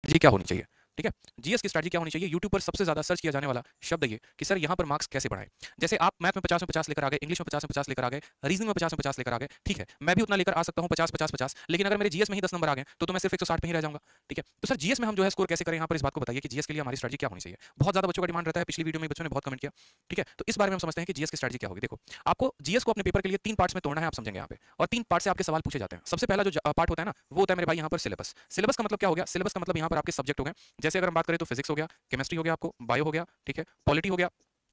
जी क्या होनी चाहिए? ठीक है? जीएस की स्ट्रैटेजी क्या होनी चाहिए? यूट्यूब पर सबसे ज़्यादा सर्च किया जाने वाला शब्द ये कि सर यहाँ पर मार्क्स कैसे बढ़ाएँ? जैसे आप मैथ में 50 में 50 लेकर आ गए, इंग्लिश में 50 में 50 लेकर आ गए, रीज़निंग में 50 में 50 लेकर आ गए, ठीक है। मैं भी उतना लेकर आ सकता हूँ 50, 50, 50, लेकिन अगर मेरे जीएस में ही 10 नंबर आ गए, तो मैं सिर्फ 160 पे ही रह जाऊँगा, ठीक है। तो सर जीएस में हम जो है स्कोर कैसे करें? यहाँ पर इस बात को बताइए कि जीएस के लिए हमारी स्ट्रैटेजी क्या होनी चाहिए? बहुत ज़्यादा बच्चों का डिमांड रहता है, पिछली वीडियो में बच्चों ने बहुत कमेंट किया, ठीक है। तो इस बारे में हम समझते हैं कि जीएस की स्ट्रैटेजी क्या होगी। देखो, आपको जीएस को अपने पेपर के लिए 3 पार्ट्स में तोड़ना है, आप समझेंगे यहाँ पे। और 3 पार्ट से आपके सवाल पूछे जाते हैं। सबसे पहला जो पार्ट होता है ना, वो होता है मेरे भाई यहाँ पर सिलेबस। सिलेबस का मतलब क्या हो गया? सिलेबस का मतलब यहाँ पर आपके सब्जेक्ट हो गए। जैसे अगर हम बात करें तो फिजिक्स हो गया, केमिस्ट्री हो गया आपको, बायो हो गया, ठीक है, पॉलिटी हो गया,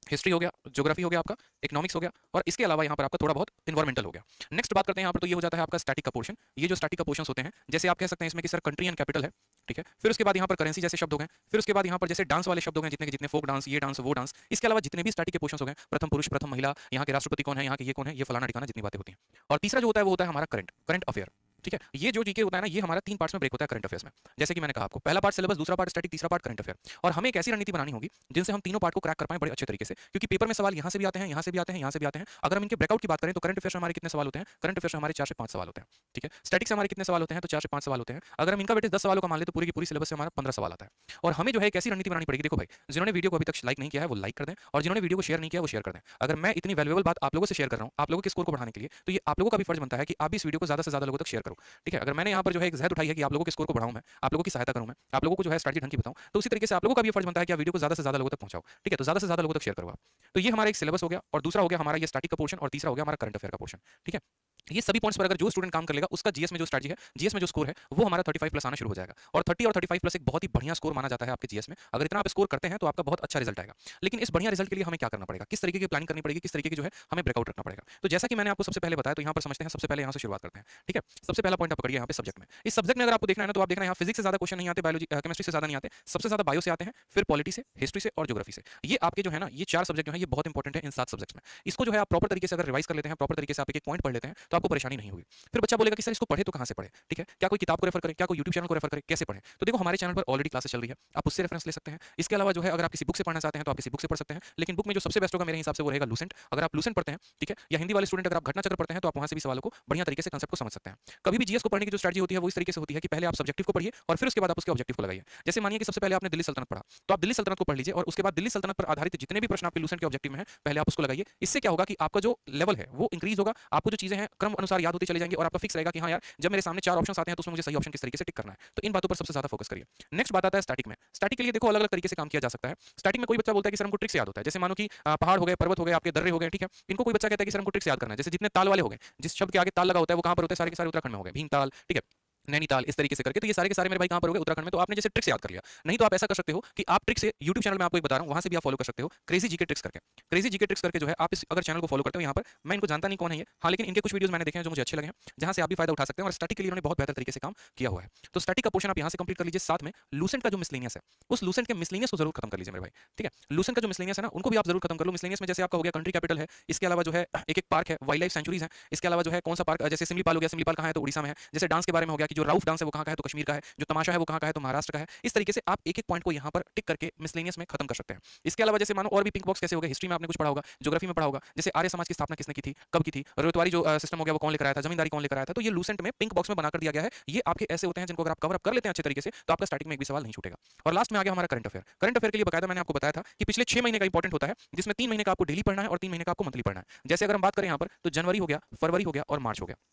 हिस्ट्री हो गया, ज्योग्राफी हो गया आपका, इकोनॉमिक्स हो गया और इसके अलावा यहाँ पर आपका थोड़ा बहुत एनवायरमेंटल हो गया। नेक्स्ट बात करते हैं यहाँ पर, तो ये हो जाता है आपका स्टैटिक का पोर्शन। ये जो स्टैटिक का पोर्शंस होते हैं, जैसे आप कह सकते हैं इसमें कि सर कंट्री एंड कैपिटल है, ठीक है। फिर उसके बाद यहाँ पर करेंसी जैसे शब्द हो गए, फिर उसके बाद यहाँ पर जैसे डांस वाले शब्द हो गए, जितने के जितने फोक डांस, ये डांस, वो डांस, इसके अलावा जितने भी स्टैटिक के पोर्शंस हो गए, प्रथम पुरुष, प्रथम महिला, यहाँ के राष्ट्रपति कौन है, यहाँ के ये कौन है, ये फलाना ठिकाना, जितनी बातें होती हैं। और तीसरा जो होता है वो होता है हमारा करंट करंट अफेयर, ठीक है। ये जो जीके होता है ना, ये हमारा 3 पार्ट्स में ब्रेक होता है करंट अफेयर्स में। जैसे कि मैंने कहा आपको, पहला पार्ट सिलेबस, दूसरा पार्ट स्टैटिक, तीसरा पार्ट करंट अफेयर। और हमें एक ऐसी रणनीति बनानी होगी जिनसे हम तीनों पार्ट को क्रैक कर पाएं बड़े अच्छे तरीके से, क्योंकि पेपर में सवाल यहाँ से भी आते हैं, यहाँ से भी आते हैं, यहाँ से भी आते हैं। अगर हम इनके ब्रेकआउट की बात करें तो करंट अफेयर्स में हमारे कितने सवाल होते हैं? करंट अफेयर्स में हमारे 4 से 5 सवाल होते हैं, ठीक है। स्टैटिक से हमारे कितने सवाल होते हैं? तो 4 से 5 सवाल होते हैं। अगर हम इनका वेटेज 10 सवालों का मान ले तो पूरी की पूरी सिलेबस से हमारा 15 सवाल आता है। और हमें जो है एक ऐसी रणनीति बनानी पड़ेगी। देखो भाई, जिन्होंने वीडियो को अभी तक लाइक नहीं किया है वो लाइक कर दें, और जिन्होंने वीडियो को शेयर नहीं किया वो शेयर कर दें। अगर मैं इतनी वैल्यूएबल बात आप लोगों से शेयर कर रहा हूँ, आप लोगों के स्कोर को बढ़ाने के लिए, तो ये आप लोगों का भी फर्ज बनता है कि आप भी इस वीडियो को ज़्यादा से ज़्यादा लोगों तक शेयर करो, ठीक है। अगर मैंने यहाँ पर जो है एक ज़हद उठाई है कि आप लोगों के स्कोर को बढ़ाऊँ मैं, आप लोगों की सहायता करूँ मैं, आप लोगों को जो है स्ट्रैटेजी ढंग की बताऊँ, तो उसी तरीके से आप लोगों का भी फर्ज बनता है कि आप वीडियो को ज़्यादा से ज़्यादा लोगों तक पहुँचाओ, ठीक है। तो ज़्यादा से ज़्यादा लोगों तक शेयर करो आप। तो ये हमारा एक सिलेबस हो गया, और दूसरा हो गया हमारा ये स्टैटिक का पोर्शन, और तीसरा हो गया हमारा करंट अफेयर का पोर्शन, ठीक है। ये सभी पॉइंट्स पर अगर जो स्टूडेंट काम कर लेगा, उसका जीएस में जो स्ट्रैटेजी है, जीएस में जो स्कोर है, वो हमारा 35 प्लस आना शुरू हो जाएगा। और 30 और 35 प्लस एक बहुत ही बढ़िया स्कोर माना जाता है आपके जीएस में। अगर इतना आप स्कोर करते हैं तो आपका बहुत अच्छा रिजल्ट आएगा। लेकिन इस बढ़िया रिजल्ट के लिए हमें क्या करना पड़ेगा? किस तरीके की प्लानिंग करनी पड़ेगी? किस तरीके की जो है हमें ब्रेकआउट रखना पड़ेगा? तो जैसा कि मैंने आपको सबसे पहले बताया, तो यहाँ पर समझते हैं, सबसे पहले यहाँ से शुरुआत करते हैं, ठीक है। सबसे पहला पॉइंट आप पकड़िए यहाँ पे सब्जेक्ट में। इस सब्जेक्ट में अगर आपको देखना है ना, तो आप देखना यहाँ फिजिक्स से ज्यादा क्वेश्चन नहीं आते, बायोलॉजी केमिस्ट्री से ज्यादा नहीं आते, सबसे ज्यादा बायो से आते हैं, फिर पॉलिटी से, हिस्ट्री से और ज्योग्राफी से। ये आपके जो है ना, ये 4 सब्जेक्ट जो है ये बहुत इंपॉर्टेंट है इन 7 सब्जेक्ट्स में। इसको जो है आप प्रॉपर तरीके से अगर रिवाइज कर लेते हैं, प्रॉपर तरीके से आप एक पॉइंट पढ़ लेते हैं, तो आपको परेशानी नहीं होगी। फिर बच्चा बोलेगा कि सर इसको पढ़े तो कहाँ से पढ़े, ठीक है। क्या कोई किताब को रेफर करें, क्या कोई यूट्यूब चैनल को रेफर करें, कैसे पढ़ें? तो देखो, हमारे चैनल पर ऑलरेडी क्लासेस चल रही है, आप उससे रेफरेंस ले सकते हैं। इसके अलावा जो है अगर आप किसी बुक से पढ़ना चाहते हैं तो आप किसी बुक से पढ़ सकते हैं, लेकिन बुक में जो सबसे बेस्ट होगा मेरे हिसाब से वो रहेगा लूसेंट। अगर आप लूसेंट पढ़ते हैं, ठीक है, या हिंदी वाले स्टूडेंट अगर आप घटना चक्र पढ़ते हैं, तो आप वहां से भी सवालों को बढ़िया तरीके से कंसेप्ट को समझ सकते हैं। कभी भी जीएस को पढ़ने की जो स्ट्रैटेजी होती है वो इस तरीके से होती है कि पहले आप सब्जेक्टिव को पढ़िए और फिर उसके बाद आप उसके ऑब्जेक्टिव को लगाइए। जैसे मानिए कि सबसे पहले आपने दिल्ली सल्तनत पढ़ा, तो आप दिल्ली सल्तनत को पढ़ लीजिए और उसके बाद दिल्ली सल्तनत पर आधारित जितने भी प्रश्न आपके लूसेंट के ऑब्जेक्टिव में है, पहले आप उसको लगाइए। इससे क्या होगा कि आपका जो लेवल है वो इंक्रीज होगा, आपको जो चीजें हैं क्रम अनुसार याद होती चली जाएंगी, और आपका फिक्स रहेगा कि हाँ यार, जब मेरे सामने 4 ऑप्शन आते हैं तो उसमें मुझे सही ऑप्शन किस तरीके से टिक करना है। तो इन बातों पर सबसे ज्यादा फोकस करिए। नेक्स्ट बात आता है स्टैटिक में। स्टैटिक के लिए देखो अलग अलग तरीके से काम किया जा सकता है। स्टैटिक में कोई बच्चा बोलता है कि सर हमको ट्रिक से याद होता है, जैसे मानो कि पहाड़ हो गए, पर्वत हो गए, आपके दर्रे हो गए, ठीक है। इनको कोई बच्चा कहता है कि सर हमको ट्रिक से याद करना है, जैसे जितने ताल वाले हो गए, जिस शब्द के आगे ताल लगा होता है वो कहां पर होते हैं? सारे के सारे उत्तराखंड में हो गए, भीमताल, ठीक है, नैनीताल, इस तरीके से करके। तो ये सारे के सारे मेरे भाई कहां पर हो गए? उत्तराखंड में। तो आपने जैसे ट्रिक से याद कर लिया। नहीं तो आप ऐसा कर सकते हो कि आप ट्रिक से यूट्यूब चैनल में आपको एक बता रहा हूं, वहां से भी आप फॉलो कर सकते हो, क्रेजी जीके ट्रिक्स करके। क्रेजी जीके ट्रिक्स करके जो है आप इस अगर चैनल को फॉलो करते हो, यहाँ पर मैं इनको जानता नहीं कौन है ये, हाँ, लेकिन इनके कुछ वीडियोस मैंने देखे हैं जो मुझे अच्छे लगे हैं, जहां से आप भी फायदा उठा सकते हैं। और स्टैटिक के लिए उन्होंने बहुत बेहतर तरीके से काम किया हुआ है। तो स्टैटिक का पोर्शन आप यहाँ से कंप्लीट कर लीजिए। साथ में लूसेंट का जो मिसलेनियस है, उस लूसेंट के मिसलेनियस को जरूर खत्म कर लीजिए मेरे भाई, ठीक है। लूसेंट का जो मिसलेनियस है ना, उनको भी आप जरूर खत्म कर लो। मिसलेनियस में जैसे आपका हो गया कंट्री कैपिटल है, इसके अलावा जो है एक एक पार्क है, वाइल्ड लाइफ सेंचुरीज है, इसके अलावा जो है कौन सा पार्क, जैसे सिमलीपाल हो गया, सिमलीपाल कहाँ है? तो उड़ीसा में है। जैसे डांस के बारे में हो गया कि जो राउफ डांस है वो कहाँ का है? तो कश्मीर का है। जो तमाशा है वो कहाँ का है? तो महाराष्ट्र का है। इस तरीके से आप एक एक पॉइंट को यहाँ पर टिक करके मिसलेनियस में खत्म कर सकते हैं। इसके अलावा जैसे मानो और भी पिंक बॉक्स कैसे हो गए, हिस्ट्री में आपने कुछ पढ़ा होगा, ज्योग्राफी में पढ़ा होगा, जैसे आर्य समाज की स्थापना किसने की थी, कब की थी, रोयतवारी जो सिस्टम हो गया वो कौन लेकर आया था, जमींदारी कौन लेकर आया था। तो ये लूसेंट में पिंक बॉक्स में बनाकर दिया गया है। ये आपके ऐसे होते हैं जिनको अगर आप कवर अप कर लेते हैं अच्छे तरीके से, तो आपका स्टार्टिंग में एक भी सवाल नहीं छूटेगा। और लास्ट में आ गया हमारा करंट अफेयर। करंट अफेयर के लिए बकायदा मैंने आपको बताया था कि पिछले 6 महीने का इंपॉर्टेंट होता है, जिसमें 3 महीने का आपको डेली पढ़ना है और 3 महीने का आपको मंथली पढ़ना है। जैसे अगर हम बात करें यहाँ पर, तो जनवरी हो गया, फरवरी हो गया और मार्च हो गया।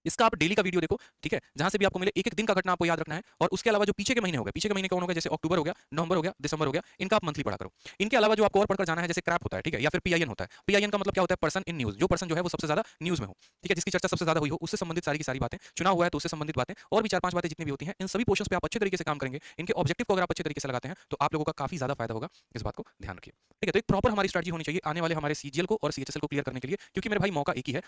इसका आप डेली का वीडियो देखो, ठीक है, जहां से भी आपको मिले एक एक दिन का घटना आपको याद रखना है। और उसके अलावा जो पीछे के महीने हो गए, पीछे के महीने कौन हो गए? जैसे अक्टूबर हो गया, नवंबर हो गया, दिसंबर हो गया, इनका आप मंथली पढ़ा करो। इनके अलावा जो आपको और पढ़कर जाना है, जैसे क्रैप होता है, ठीक है, या फिर पीआईएन होता है। पीआईएन का मतलब क्या होता है? Person in news. जो पर्सन जो है वो सबसे ज्यादा न्यूज में हो, ठीक है, जिसकी चर्चा सबसे ज्यादा हुई हो, उससे संबंधित सारी की सारी बातें, चुनाव हुआ है तो उससे संबंधित बातें, और भी 4-5 बातें जितनी भी होती हैं, इन सभी पोर्शंस पे आप अच्छे तरीके से काम करेंगे। इनके ऑब्जेक्टिव को अगर आप अच्छे तरीके से लगाते हैं तो आप लोगों का काफी ज्यादा फायदा होगा। इस बात को ध्यान रखिए, ठीक है। तो एक प्रॉपर हमारी स्ट्रेटजी होनी चाहिए आने वाले हमारे सीजीएल को और सीएचएसएल को क्लियर करने के लिए, क्योंकि मेरे भाई मौका एक ही है।